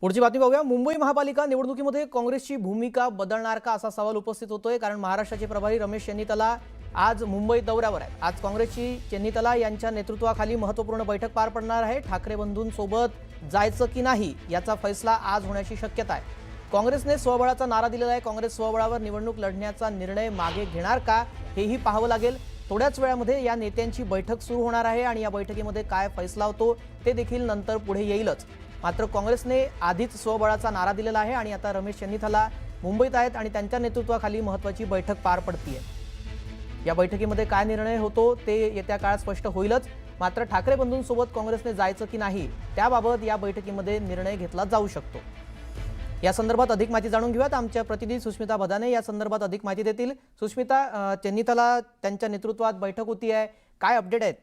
पुढची बातमी पाहूया। मुंबई महापालिका निवडणुकीमध्ये काँग्रेसची भूमिका बदलणार का असा सवाल उपस्थित होतोय, कारण महाराष्ट्राचे प्रभारी रमेश चेन्नितला आज मुंबई दौऱ्यावर आहेत। आज काँग्रेसची चेन्नितला यांच्या नेतृत्वाखाली महत्त्वपूर्ण बैठक पार पडणार आहे। ठाकरे बंधूंसोबत जायचं की नाही याचा फैसला आज होण्याची शक्यता आहे। काँग्रेसने स्वबळाचा नारा दिलेला आहे। काँग्रेस स्वबळावर निवडणूक लढण्याचा निर्णय मागे घेणार का हेही पाहावं लागेल। थोड्याच वेळामध्ये या नेत्यांची बैठक सुरू होणार आहे आणि या बैठकीमध्ये काय फैसला होतो ते देखील नंतर पुढे येईलच। मात्र काँग्रेसने आधीच स्वबळाचा नारा दिलेला आहे आणि आता रमेश चेन्नितला मुंबईत आहेत आणि त्यांच्या नेतृत्वाखाली महत्त्वाची बैठक पार पडतीये। या बैठकीमध्ये काय निर्णय होतो ते येत्या काळात स्पष्ट होईलच। मात्र ठाकरे बंधूंसोबत काँग्रेसने जायचं की नाही त्याबाबत या बैठकीमध्ये निर्णय घेतला जाऊ शकतो। या संदर्भात अधिक माहिती जाणून घेऊयात। आमच्या प्रतिनिधी सुष्मिता भदाने या संदर्भात अधिक माहिती देतील। सुष्मिता, चेन्नितला त्यांच्या नेतृत्वात बैठक होती आहे, काय अपडेट आहेत?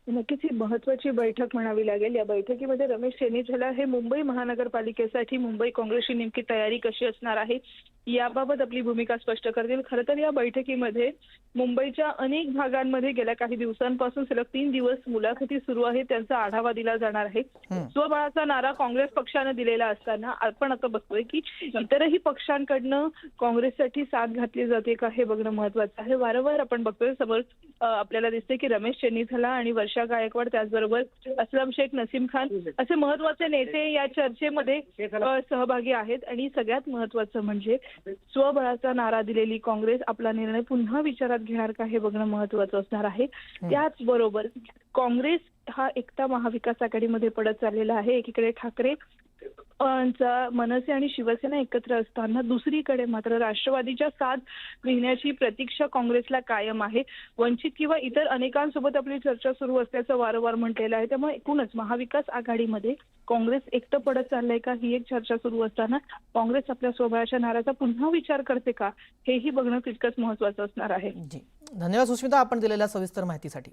नक्कीच ही महत्त्वाची बैठक म्हणावी लागेल। या बैठकीमध्ये रमेश चेन्नितला हे मुंबई महानगरपालिकेसाठी मुंबई काँग्रेसची नेमकी तयारी कशी असणार आहे याबाबत आपली भूमिका स्पष्ट करतील। खरं तर या बैठकीमध्ये मुंबईच्या अनेक भागांमध्ये गेल्या काही दिवसांपासून सलग 3 दिवस मुलाखती सुरू आहेत, त्यांचा आढावा दिला जाणार आहे। स्वबळाचा नारा काँग्रेस पक्षाने दिलेला असताना आपण आता बघतोय की इतरही पक्षांकडनं काँग्रेससाठी साथ घातली जाते का हे बघणं महत्त्वाचं आहे। वारंवार आपण बघतोय समोर आपल्याला दिसते की रमेश चेन्नितला आणि वर्षा गायकवाड, त्याचबरोबर असलम शेख, नसीम खान असे महत्त्वाचे नेते या चर्चेमध्ये सहभागी आहेत। आणि सगळ्यात महत्त्वाचं म्हणजे स्वबळाचा नारा दिलेली काँग्रेस आपला निर्णय पुन्हा विचारात घेणार का हे बघणं महत्त्वाचं असणार आहे। त्याचबरोबर काँग्रेस हा एकता महाविकास आघाडीमध्ये पडत चाललेला आहे। एकीकडे ठाकरे मनसे आणि शिवसेना एकत्र असताना दुसरीकडे मात्र राष्ट्रवादीच्या साथ घेण्याची प्रतीक्षा काँग्रेसला कायम आहे। वंचित किंवा इतर अनेकांसोबत आपली चर्चा सुरू असल्याचं वारंवार म्हटलेलं आहे। त्यामुळे एकूणच महाविकास आघाडीमध्ये काँग्रेस एकटं पडत चाललंय का ही एक चर्चा सुरू असताना काँग्रेस आपल्या स्वबळाच्या नाराचा पुन्हा विचार करते का हेही बघणं तितकंच महत्त्वाचं असणार आहे। धन्यवाद सुष्मिता, आपण दिलेल्या सविस्तर माहितीसाठी।